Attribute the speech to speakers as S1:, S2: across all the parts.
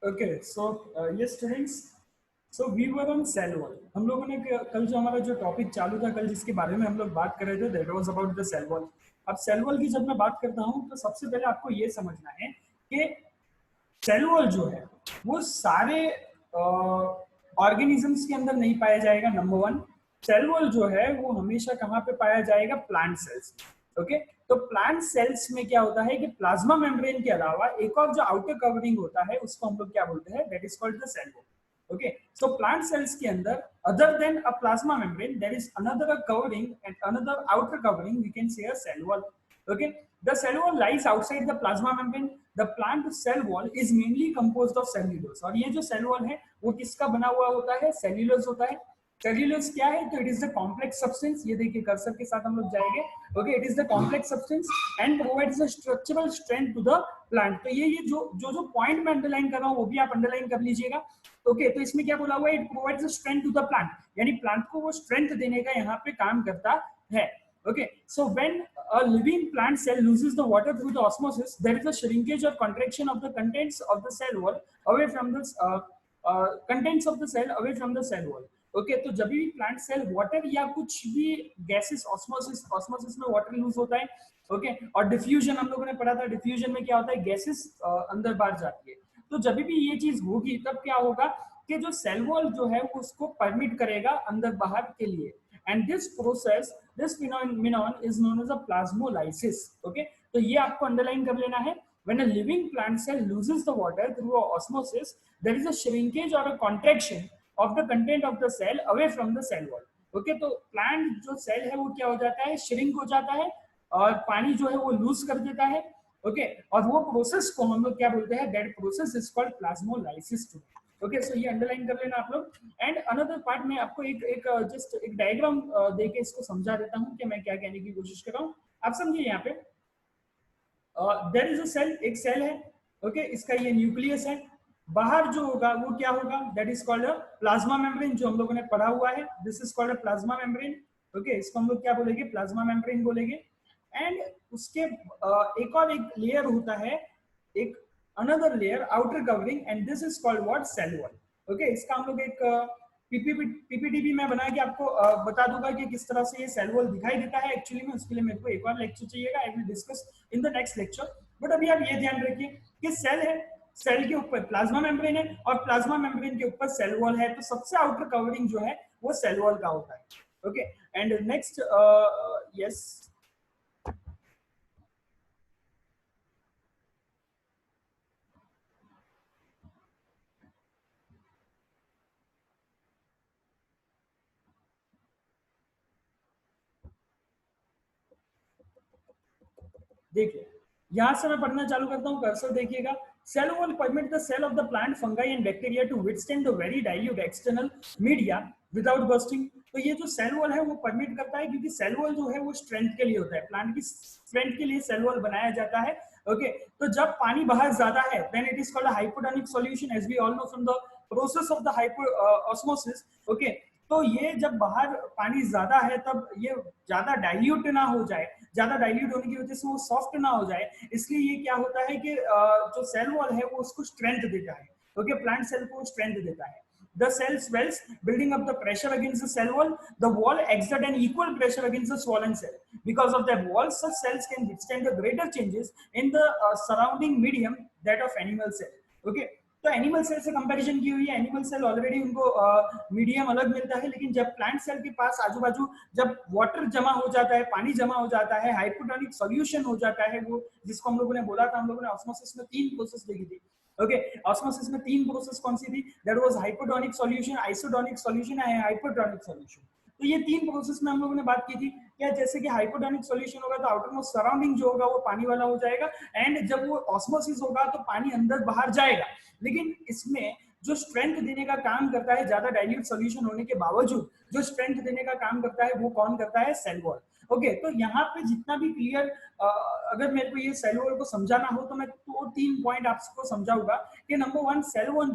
S1: Okay, so yes students, so we were on cell wall. हम लोगों ने कल जो हमारा जो टॉपिक चालू था, कल जिसके बारे में हम लोग बात कर रहे थे, that was about the cell wall. अब सेल वॉल की जब मैं बात करता हूँ तो सबसे पहले आपको ये समझना है कि सेल वॉल जो है वो सारे ऑर्गेनिजम्स के अंदर नहीं पाया जाएगा. नंबर वन, सेल वॉल जो है वो हमेशा कहाँ पे पाया जाएगा? Plant cells. ओके, तो प्लांट सेल्स में क्या होता है कि प्लाज्मा मेम्ब्रेन के अलावा एक और जो आउटर कवरिंग होता है उसको हम लोग क्या बोलते हैं? That is called the cell wall. Okay, so plant cells के अंदर other than a plasma membrane there is another covering and another outer covering, we can say a cell wall. Okay, the cell wall lies outside the plasma membrane. The plant cell wall is mainly composed of cellulose. और ये जो cell wall है वो किसका बना हुआ होता है? सेल्यूलोज होता है. सेल्यूलोज क्या है? तो it is the complex substance. ये देखिए कर्सर के साथ हम लोग जाएंगे. Okay, it is the complex substance and provides a structural strength to the plant. तो ये जो पॉइंट मैं अंडरलाइन कर रहा हूँ वो भी आप अंडरलाइन कर लीजिएगा. ओके, तो इसमें क्या बोला हुआ है? It provides a strength to the plant, यानी प्लांट को वो स्ट्रेंथ देने का यहाँ पे काम करता है. Okay, so when a living plant cell loses the water through the osmosis, there is a shrinkage or contraction of the contents of the cell wall away from the contents of the cell away from the cell wall. Okay, तो जब भी plant cell water या कुछ भी gases, osmosis में water loose होता है. Okay, और डिफ्यूजन हम लोगों ने पढ़ा था. डिफ्यूजन में क्या होता है? गैसेस अंदर बाहर जाती है. तो जब भी ये चीज होगी तब क्या होगा कि जो सेल वॉल जो है वो उसको परमिट करेगा अंदर बाहर के लिए. And this process, this phenomenon is known as a plasmolysis. Okay, तो ये आपको अंडरलाइन कर लेना है. When a living plant cell loses the water through osmosis, there is a shrinkage or a contraction of the content of the cell away from the cell wall. Okay, तो plant जो cell है वो क्या हो जाता है? Shrink हो जाता है और पानी जो है वो लूज कर देता है. ओके, और वो प्रोसेस को हम लोग क्या बोलते हैं? That process is called plasmolysis. Okay, so ये अंडरलाइन कर लेना आप लोग. एंड अनदर पार्ट में आपको एक जस्ट एक डायग्राम देके इसको समझा देता हूँ कि मैं क्या कहने की कोशिश कर रहा हूँ. आप समझिए यहाँ पे देयर इज अ सेल, एक सेल है. ओके, इसका ये न्यूक्लियस है. बाहर जो होगा वो क्या होगा? That is called a plasma membrane, जो हम लोगों ने पढ़ा हुआ है. This is called a plasma membrane. Okay, इसको हम लोग क्या बोलेंगे? प्लाज्मा मेम्ब्रेन बोलेंगे. एंड उसके एक और एक लेयर होता है, एक another layer outer covering, and this is called what? Cell wall. Okay, इसका हम लोग एक पीपीटी भी मैं बना के आपको बता दूंगा कि किस तरह से ये सेल वॉल दिखाई देता है एक्चुअली में. उसके लिए मेरे को एक और लेक्चर चाहिएगा. I will discuss in the next lecture. But अभी आप ये ध्यान रखिए कि सेल है, सेल के ऊपर प्लाज्मा मेम्ब्रेन है और प्लाज्मा मेम्ब्रेन के ऊपर सेल वॉल है. तो सबसे आउटर कवरिंग जो है वो सेल वॉल का होता है. ओके, एंड नेक्स्ट यस, देखिए यहां से मैं पढ़ना चालू करता हूं. कर्सर देखिएगा. Cell wall permit the cell of the plant, fungi and bacteria to withstand the very dilute external media without bursting. तो ये जो सेल वॉल है वो परमिट करता है, क्योंकि सेल वॉल जो है वो स्ट्रेंथ के लिए होता है. प्लांट की स्ट्रेंथ के लिए सेल वॉल बनाया जाता है. ओके, तो जब पानी बाहर ज्यादा है then it is called a hypotonic solution, as we all know from the process of the hypo osmosis. Okay, तो ये जब बाहर पानी ज्यादा है तब ये ज्यादा डाइल्यूट ना हो जाए, ज्यादा डाइल्यूट होने की वजह से वो सॉफ्ट ना हो जाए, इसलिए ये क्या होता है कि जो सेल वॉल है वो उसको स्ट्रेंथ देता है. ओके, प्लांट सेल को स्ट्रेंथ देता है. The cell swells, building up the pressure against the cell wall. The wall exerts an equal pressure against the swollen cell. Because of that wall, such cells can withstand the greater changes in the surrounding medium that of animal cell. Okay, तो animal cell से comparison की हुई है. Animal sale already उनको medium अलग मिलता है, लेकिन जब प्लांट सेल के पास आजू बाजू जब वाटर जमा हो जाता है, पानी जमा हो जाता है, हाइपोटोनिक सॉल्यूशन हो जाता है, वो जिसको हम लोगों ने बोला था, हम लोगों ने ऑस्मोसिस में 3 प्रोसेस देखी थी. ओके, ऑस्मोसिस में 3 प्रोसेस कौन सी थी? That was hypotonic solution, isotonic solution and hypotonic solution. तो ये 3 प्रोसेस में हम लोगों ने बात की थी. क्या? जैसे कि हाइपोटोनिक सॉल्यूशन होगा तो आउटर मोस्ट सराउंडिंग जो होगा वो पानी वाला हो जाएगा, एंड जब वो ऑस्मोसिस होगा तो पानी अंदर बाहर जाएगा. लेकिन इसमें जो स्ट्रेंथ देने का काम करता है, ज्यादा डाइल्यूट सॉल्यूशन होने के बावजूद जो स्ट्रेंथ देने का काम करता है वो कौन करता है? Cell wall. ओके, तो यहाँ पे जितना भी क्लियर, अगर मेरे को ये सेल वॉल को समझाना हो तो मैं 2-3 पॉइंट आपको समझाऊंगा कि नंबर 1, सेल वॉल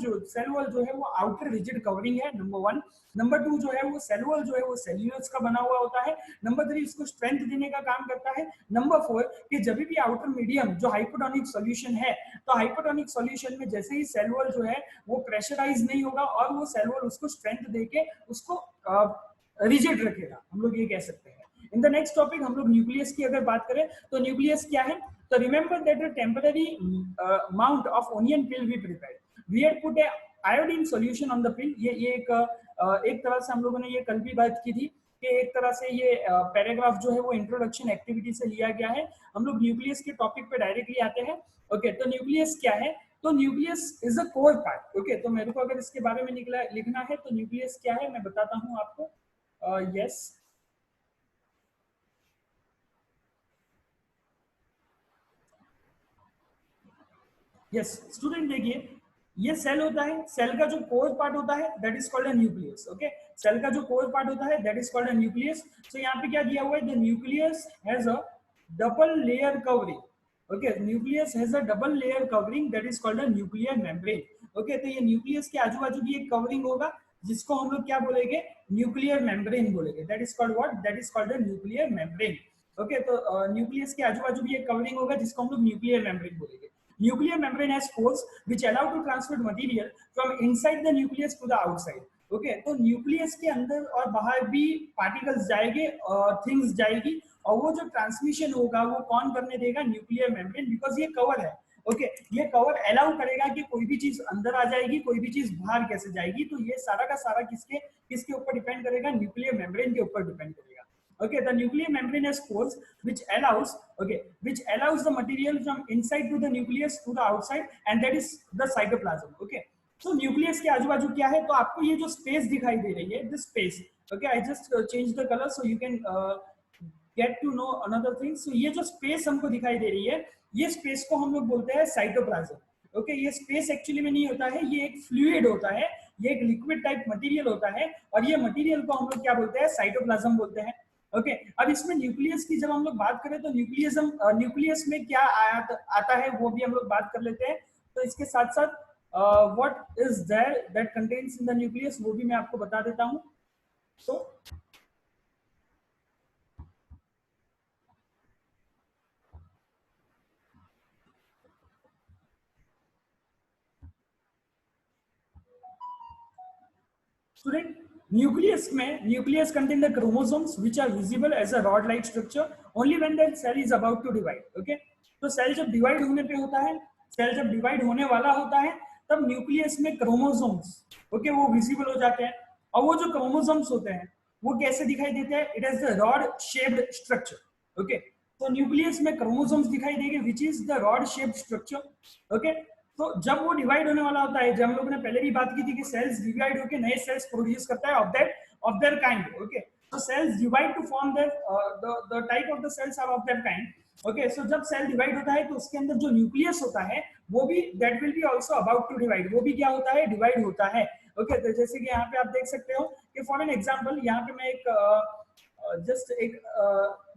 S1: जो है वो आउटर रिजिड कवरिंग है, नंबर 1। नंबर 2 जो है वो सेल वॉल जो है वो सेल्यूलोज का बना हुआ होता है। नंबर 3 इसको स्ट्रेंथ देने का काम करता है। नंबर 4 कि जब भी आउटर मीडियम जो हाइपोटोनिक सॉल्यूशन है, तो हाइपोटोनिक सॉल्यूशन में जैसे ही सेल वॉल जो है वो प्रेशराइज नहीं होगा और वो सेल वॉल उसको स्ट्रेंथ देके उसको रिजिड रखेगा, हम लोग ये कह सकते हैं। इन द नेक्स्ट टॉपिक हम लोग न्यूक्लियस की अगर बात करें तो न्यूक्लियस क्या है, तो remember that a temporary mount of onion peel we prepared, we had put a iodine solution on the peel. ये एक तरह से हम लोगों ने ये कल भी बात की थी कि एक तरह से ये पैराग्राफ जो है वो इंट्रोडक्शन एक्टिविटी से लिया गया है। हम लोग न्यूक्लियस के टॉपिक पे डायरेक्टली आते हैं। ओके, तो न्यूक्लियस क्या है, तो nucleus is a core part. Okay, तो मेरे को अगर इसके बारे में लिखना है तो न्यूक्लियस क्या है मैं बताता हूँ आपको। यस यस स्टूडेंट, देखिए ये सेल होता है, सेल का जो कोर पार्ट होता है that is called a nucleus. Okay, cell का जो कोर पार्ट होता है that is called a nucleus. So यहाँ पे क्या दिया हुआ है, the nucleus has a double layer covering. Okay, nucleus has a double layer covering that is called a nuclear membrane. Okay, तो ये न्यूक्लियस के आजू बाजू भी एक कवरिंग होगा जिसको हम लोग क्या बोलेंगे, न्यूक्लियर मेम्ब्रेन बोलेंगे। That is called what, that is called a nuclear membrane. Okay, तो न्यूक्लियस के आजू बाजू भी एक कवरिंग होगा जिसको हम लोग न्यूक्लियर मेम्ब्रेन बोलेंगे। Nuclear membrane has pores which allow to transmit material from inside the nucleus to the outside. Okay, तो न्यूक्लियस के अंदर और बाहर भी पार्टिकल्स जाएंगे और थिंग्स जाएगी, और वो जो ट्रांसमिशन होगा वो कौन करने देगा, न्यूक्लियर मेम्ब्रेन, बिकॉज ये कवर है। ओके, ये कवर अलाउ करेगा कि कोई भी चीज अंदर आ जाएगी, कोई भी चीज बाहर कैसे जाएगी, तो ये सारा का सारा किसके किसके ऊपर डिपेंड करेगा, न्यूक्लियर मेम्ब्रेन के ऊपर डिपेंड करेगा। Okay, the nuclear membrane has pores which allows the material from inside to the nucleus to the outside, and that is the cytoplasm. Okay, so nucleus के आजू बाजू क्या है, तो आपको ये जो स्पेस दिखाई दे रही है, this space, okay, I just change the color so you can get to know another thing. So ये जो स्पेस हमको दिखाई दे रही है, ये स्पेस को हम लोग बोलते हैं साइटोप्लाज्म। ओके, ये स्पेस एक्चुअली में नहीं होता है, ये एक फ्लूइड होता है, ये एक लिक्विड टाइप मटेरियल होता है, और ये मटेरियल को हम लोग क्या बोलते हैं, साइटोप्लाज्म बोलते हैं। ओके, अब इसमें न्यूक्लियस की जब हम लोग बात करें तो न्यूक्लियस में क्या आता है वो भी हम लोग बात कर लेते हैं। तो इसके साथ साथ what is there that contains in the nucleus वो भी मैं आपको बता देता हूँ। So student, nucleus contain the chromosomes which are visible as a rod like structure only when the cell is about to divide. Okay, तो cell जब divide होने पे होता है, सेल जब डिवाइड होने वाला होता है, तब न्यूक्लियस में क्रोमोसोम्स ओके वो विजिबल हो जाते हैं। और वो जो क्रोमोसोम्स होते हैं वो कैसे दिखाई देते हैं, it is the rod shaped structure. Okay, तो न्यूक्लियस में क्रोमोसोम्स दिखाई देंगे which is the rod shaped structure. Okay, तो जब वो डिवाइड होने वाला होता है, जब हम लोगों ने पहले भी बात की थी कि सेल्स डिवाइड होकर नए सेल्स प्रोड्यूस करता है of their kind. Okay, so cells divide to form their the type of the cells are of that kind। okay, so जब सेल डिवाइड होता है तो उसके अंदर जो न्यूक्लियस होता है वो भी that will be also about to divide, वो भी क्या होता है, डिवाइड होता है। ओके, तो जैसे कि यहाँ पे आप देख सकते हो कि फॉर एन एग्जांपल यहाँ पे मैं एक जस्ट एक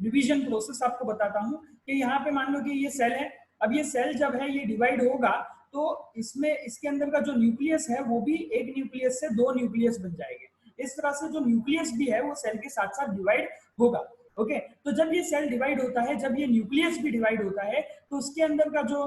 S1: डिवीजन प्रोसेस आपको बताता हूँ कि यहाँ पे मान लो कि ये सेल है। अब ये सेल जब है ये डिवाइड होगा तो इसमें इसके अंदर का जो न्यूक्लियस है वो भी एक न्यूक्लियस से दो न्यूक्लियस बन जाएंगे। इस तरह से जो न्यूक्लियस भी है वो सेल के साथ साथ डिवाइड होगा। ओके, तो जब ये सेल डिवाइड होता है, जब ये न्यूक्लियस भी डिवाइड होता है, तो उसके अंदर का जो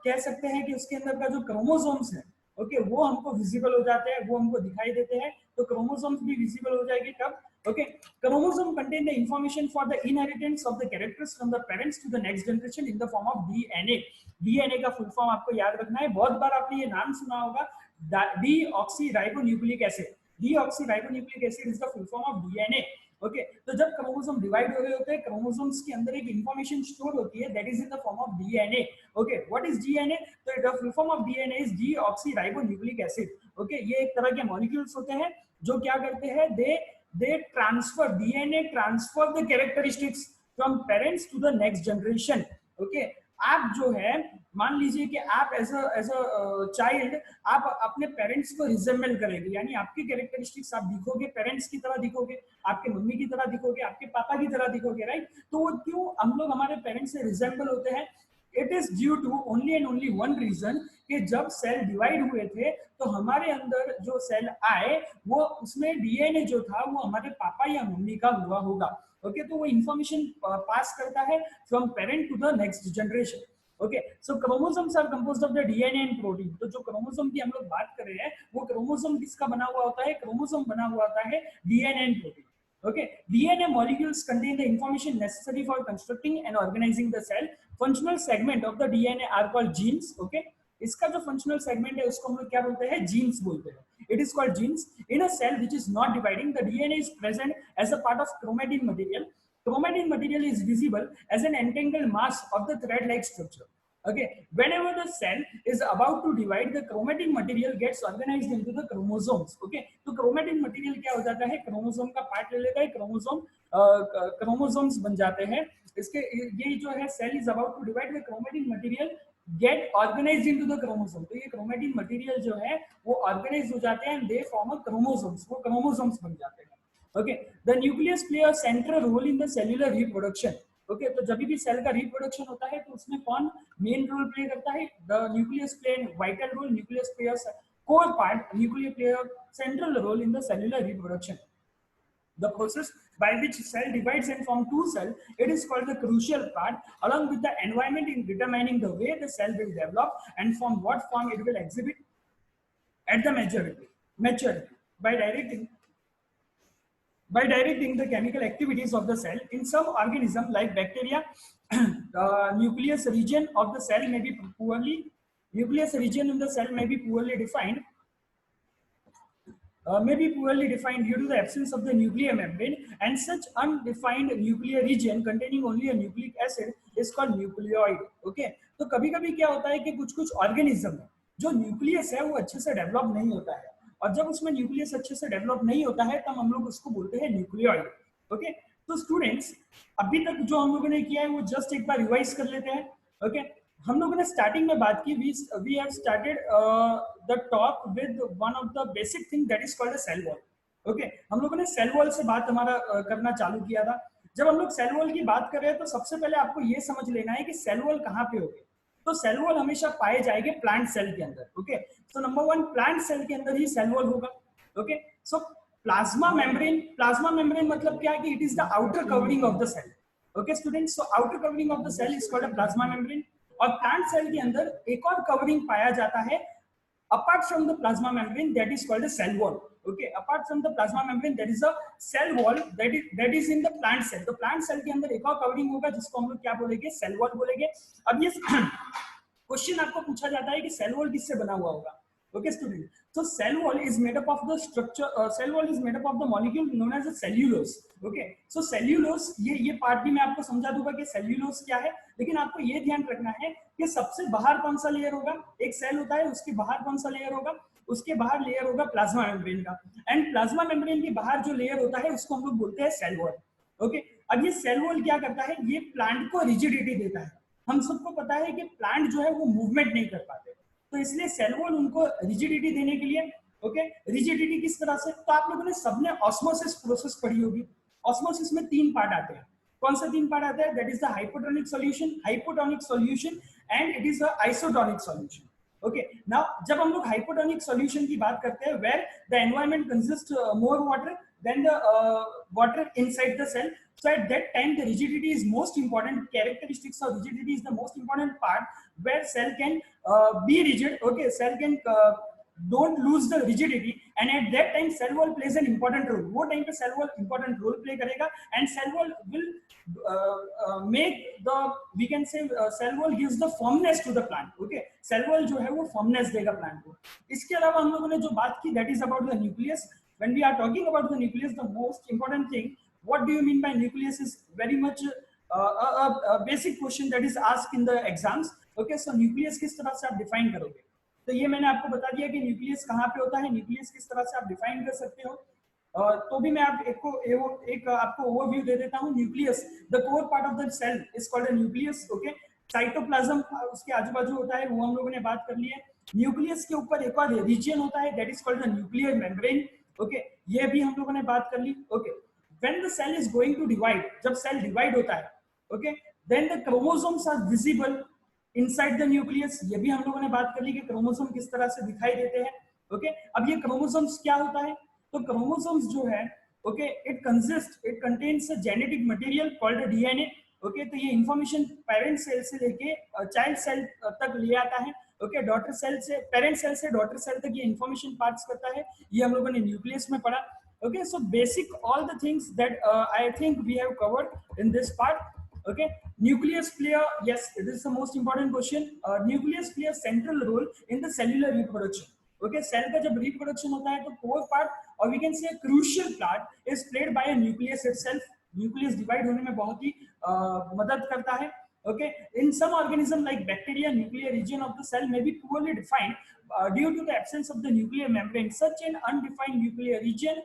S1: कह सकते हैं कि उसके अंदर का जो क्रोमोसोम्स है ओके वो हमको विजिबल हो जाते हैं, वो हमको दिखाई देते हैं। तो क्रोमोसोम्स भी विजिबल हो जाएगी कब, okay, chromosome contain the information for the inheritance of the characters from the parents to the next generation in the form of DNA. DNA का फुल फॉर्म आपको याद रखना है, बहुत बार आपने ये नाम सुना होगा, deoxyribonucleic acid. Deoxyribonucleic acid is the full form of DNA. Okay, तो जब क्रोमोसोम डिवाइड हो रहे होते हैं, क्रोमोसोम्स के अंदर एक इंफॉर्मेशन स्टोर होती है that is in the form of DNA. Okay, what is DNA, तो the full form of DNA is deoxyribonucleic acid. Okay, ये एक तरह के मॉलिक्यूल्स होते हैं जो क्या करते हैं, they transfer, DNA transfer the characteristics from parents to the next generation. Okay, आप जो है मान लीजिए कि आप एज अ चाइल्ड आप अपने पेरेंट्स को रिजेंबल करेंगे, यानी आपकी कैरेक्टरिस्टिक्स आप दिखोगे, पेरेंट्स की तरह दिखोगे, आपके मम्मी की तरह दिखोगे, आपके पापा की तरह दिखोगे, राइट। तो वो क्यों हम लोग हमारे पेरेंट्स से रिजेंबल होते हैं? It is due to only and only one reason, कि जब सेल डिवाइड हुए थे तो हमारे अंदर जो सेल आए वो उसमें डीएनए जो था वो हमारे पापा या मम्मी का हुआ होगा। ओके, तो वो इंफॉर्मेशन पास करता है from parent to the next generation. Okay, so chromosomes are composed of the DNA and protein. तो जो क्रोमोसोम की हम लोग बात कर रहे हैं वो क्रोमोसोम किसका बना हुआ होता है? क्रोमोसोम बना हुआ होता है DNA and protein. Okay, DNA molecules contain the information necessary for constructing and organizing the cell. Functional segment of the DNA are called genes. Okay, इसका जो फंक्शनल सेगमेंट है उसको हम लोग क्या बोलते हैं? जीन्स बोलते हैं। It is called genes. In a cell which is not dividing, the DNA is present as a part of chromatin material. Chromatin material is visible as an entangled mass of the thread-like structure. Okay, whenever the cell is about to divide, the chromatin material gets organized into the chromosomes. Okay, तो chromatin material क्या हो जाता है? Chromosome का part ले लेता है, chromosomes बन जाते हैं इसके। ये जो है cell is about to divide, the chromatin material get organised into the chromosome. तो ये क्रोमेटिन मटेरियल जो है वो ऑर्गेनाइज हो जाते हैं, दे फॉर्म अ क्रोमोसोम्स, वो क्रोमोसोम्स बन जाते हैं। Okay, the nucleus play a central role in the cellular reproduction. Okay, तो जब भी सेल का रिप्रोडक्शन होता है तो उसमें कौन मेन रोल प्ले करता है? The nucleus play vital role, nucleus play core part, nucleus play central role in the cellular reproduction. The process by which cell divides and form two cells, it is called the crucial part, along with the environment in determining the way the cell will develop and from what form it will exhibit at the maturity. By directing the chemical activities of the cell. In some organisms like bacteria, the nucleus region of the cell may be nucleus region in the cell may be poorly defined, due to the absence of the nuclear membrane, and such undefined nuclear region containing only a nucleic acid is called nucleoid. Okay, तो कभी कभी क्या होता है कि कुछ कुछ organism है जो न्यूक्लियस है वो अच्छे से डेवलप नहीं होता है, और जब उसमें न्यूक्लियस अच्छे से डेवलप नहीं होता है तब हम लोग उसको बोलते हैं न्यूक्लियोइड। ओके, तो स्टूडेंट्स अभी तक जो हम लोगों ने किया है वो जस्ट एक बार रिवाइज कर लेते हैं। ओके, हम लोगों ने स्टार्टिंग में बात की, we have started the talk with one of the basic thing that is called a cell wall. Okay, हम लोगों ने सेल वॉल से बात हमारा करना चालू किया था। जब हम लोग सेल वॉल की बात कर रहे हैं तो सबसे पहले आपको ये समझ लेना है कि सेल वॉल कहाँ पे होगी। तो सेल वॉल हमेशा पाए जाएंगे प्लांट सेल के अंदर। Okay, so number one, plant cell के अंदर ही सेल वॉल होगा। ओके, सो प्लाज्मा मेम्ब्रेन मतलब क्या है कि it is the outer covering of the cell. Okay students, so outer covering of the cell is called a plasma membrane. और plant cell के अंदर एक और कवरिंग पाया जाता है apart from the plasma membrane, that is called a cell wall. Okay, apart from the plasma membrane there is a cell wall that is in the plant cell. तो plant cell के अंदर एक और covering होगा जिसको हम लोग क्या बोलेंगे? सेल वॉल बोलेंगे। अब ये क्वेश्चन आपको पूछा जाता है कि सेल वॉल किससे बना हुआ होगा। Okay student, so cell wall is made up of the structure, cell wall is made up of the molecule known as the cellulose. Okay, so cellulose, ये पार्ट भी मैं आपको समझा दूंगा कि cellulose क्या है, लेकिन आपको ये ध्यान रखना है कि सबसे बाहर कौन सा लेयर होगा? एक सेल होता है उसके बाहर कौन सा लेयर होगा? उसके बाहर लेयर होगा प्लाज्मा मेम्ब्रेन का, एंड प्लाज्मा मेम्ब्रेन के बाहर जो लेयर होता है उसको हम लोग बोलते हैं सेल वॉल। ओके, अब ये सेल वॉल क्या करता है? ये प्लांट को रिजिडिटी देता है। हम सबको पता है कि प्लांट जो है वो मूवमेंट नहीं कर पाते, तो इसलिए सेल वॉल उनको रिजिडिटी देने के लिए। ओके, रिजिडिटी किस तरह से? तो आप लोगों ने सबने ऑस्मोसिस प्रोसेस पढ़ी होगी। ऑस्मोसिस में तीन पार्ट आते हैं। कौन सा तीन पार्ट आता है? That is the hypotonic solution and it is the isotonic solution. Okay, now जब हम लोग हाइपोटोनिक सॉल्यूशन की बात करते हैं, where the environment consist more water than the water inside the cell, so at that time the rigidity is most important, characteristics of rigidity is the most important part where cell can be rigid. Okay, cell can don't lose the rigidity, and at that time cell wall plays an important role. वो time पे cell wall important role play करेगा, and cell wall will make the, we can say cell wall gives the firmness to the plant. Okay, cell wall जो है वो firmness देगा plant को। इसके अलावा हम लोगों ने जो बात की that is about the nucleus. When we are talking about the nucleus, the most important thing, what do you mean by nucleus, is very much a basic question that is asked in the exams. Okay, so nucleus किस तरह से आप define करोगे? तो ये मैंने आपको बता दिया कि न्यूक्लियस कहाँ पे होता है, न्यूक्लियस किस तरह से आप डिफाइन कर सकते हो। तो भी मैं आप एक आपको ओवरव्यू दे देता हूँ। Nucleus, the core part of the cell is called a nucleus. Okay, cytoplasm उसके आजू बाजू होता है, वो हम लोगों ने बात कर ली है। न्यूक्लियस के ऊपर एक और रीजन होता है, that is called the nuclear membrane. Okay, ये भी हम लोगों ने बात कर ली। Okay, when the cell is going to divide, जब सेल डिवाइड होता है, okay, then the chromosomes are visible inside the nucleus. ये भी हम लोगों ने बात कर ली कि क्रोमोसोम किस तरह से दिखाई देते हैं। ओके, अब ये क्रोमोसोम्स क्या होता है, तो क्रोमोसोम्स जो है, okay, it contains a genetic material called DNA. Okay, तो ये इंफॉर्मेशन पेरेंट सेल से लेके चाइल्ड सेल तक ले आता है। ओके, डॉटर सेल से, पेरेंट सेल से डॉटर सेल तक ये इंफॉर्मेशन पास करता है। ये हम लोगों ने न्यूक्लियस में पढ़ा। Okay, so basic all the things that I think we have covered in this part. Okay, nucleus play a, yes, this is the most important question. Nucleus play a central role in the cellular reproduction. Okay, cell का जब reproduction होता है तो core part, or we can say a crucial part is played by a nucleus itself. Nucleus divide होने में बहुत ही मदद करता है। Okay, in some organism like bacteria, nuclear region of the cell may be poorly defined due to the absence of the nuclear membrane. Such an undefined nuclear region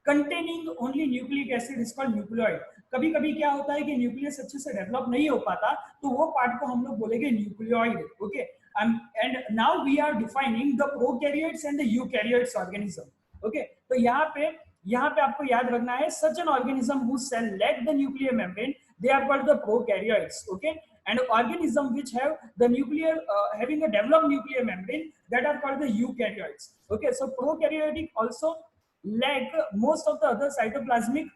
S1: containing only nucleic acid is called nucleoid. कभी कभी क्या होता है कि nucleus अच्छे से develop नहीं हो पाता, तो वो पार्ट को हम लोग बोलेंगे nucleoid. Okay, and now we are defining the prokaryotes and the eukaryotes organism. Okay, तो यहाँ पे आपको याद रखना है, such an organism who cell lack the nuclear membrane, they are called the prokaryotes. Okay, and organism which have the nuclear having a developed nuclear membrane, that are called the eukaryotes. Okay, so prokaryotic also lack most of the other cytoplasmic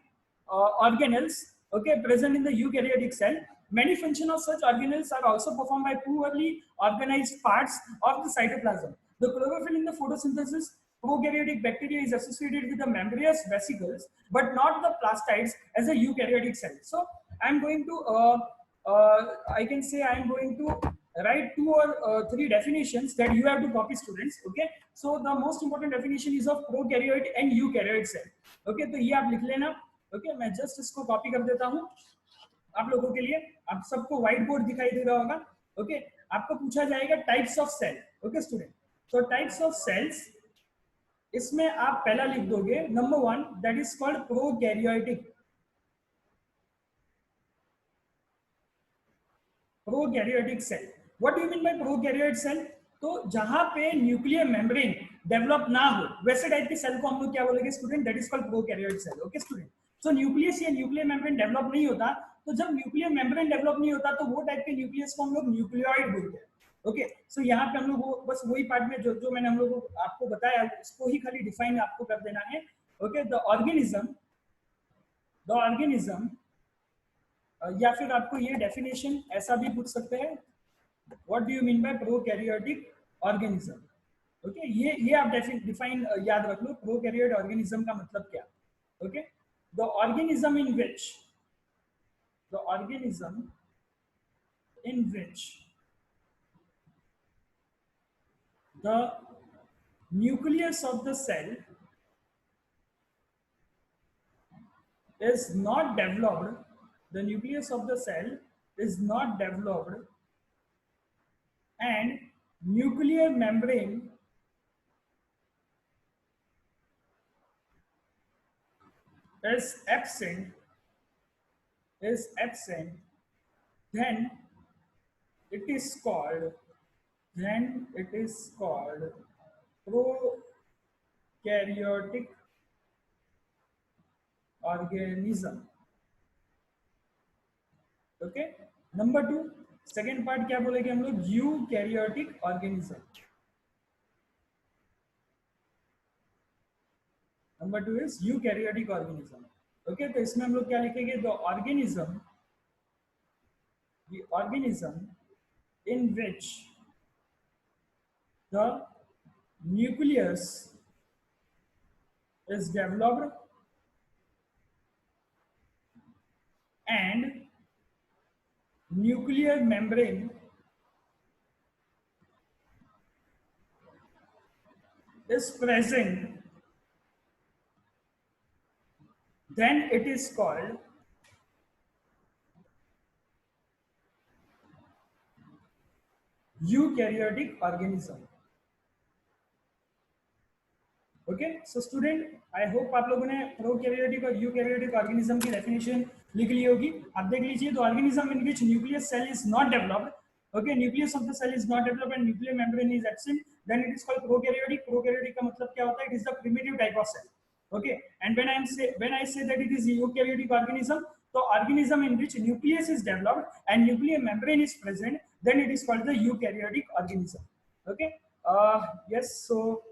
S1: organelles, okay, present in the eukaryotic cell. Many functions of such organelles are also performed by poorly organized parts of the cytoplasm. The chlorophyll in the photosynthesis, prokaryotic bacteria is associated with the membranous vesicles, but not the plastids as a eukaryotic cell. So I'm going to I can say I'm going to write 2 or 3 definitions that you have to copy, students. Okay, so the most important definition is of prokaryote and eukaryote cell. Okay, तो ये आप लिख लेना। Okay, मैं just इसको copy कर देता हूँ आप लोगों के लिए। आप सबको व्हाइट बोर्ड दिखाई दे रहा होगा। ओके, आपको पूछा जाएगा types of cell. Okay student, तो टाइप्स ऑफ सेल्स, इसमें आप पहला लिख दोगे number 1, that is called prokaryotic. Prokaryotic cell, what do you mean by prokaryote cell? तो जहां पे न्यूक्लियर मेम्ब्रेन डेवलप ना हो, वैसे टाइप के सेल को हम लोग क्या बोलेंगे student? That is called prokaryote cell. Okay student, so nucleus या न्यूक्लियर मेम्ब्रेन डेवलप नहीं होता, तो जब न्यूक्लियर मेम्ब्रेन डेवलप नहीं होता तो वो टाइप के न्यूक्लियस को हम लोग न्यूक्लियोइड बोलते हैं। ओके, सो यहाँ पे हम लोग बस वही पार्ट में जो मैंने हम लोग आपको बताया उसको ही खाली डिफाइन आपको कर देना है। ओके, द ऑर्गेनिज्म या फिर आपको ये डेफिनेशन ऐसा भी पूछ सकते हैं, what do you mean bye prokaryotic organism? Okay, ये आप डिफाइन याद रख लो, प्रोकैरियोट ऑर्गेनिज्म का मतलब क्या। Okay, the organism in which the nucleus of the cell is not developed, the nucleus of the cell is not developed, and nuclear membrane is absent, then it is called prokaryotic organism. Okay, number 2, second part क्या बोलेंगे हम लोग? Eukaryotic organism. Number 2 is eukaryotic organism. Okay, तो इसमें हम लोग क्या लिखेंगे? The organism in which the nucleus is developed and nuclear membrane is present, then it is called eukaryotic organism. Okay, so student I hope आप लोगों ने prokaryotic और यूकैरियोटिक ऑर्गेनिज्म की डेफिनेशन लिख ली होगी। आप देख लीजिए, the organism in which nucleus cell is not developed, Okay, nucleus of the cell is not developed and nuclear membrane is absent, then it is called prokaryotic. Prokaryotic का मतलब क्या होता है? It is the primitive type of cell. Okay, and when I say that it is eukaryotic organism, so organism in which nucleus is developed and nuclear membrane is present, then it is called the eukaryotic organism. Okay, yes. So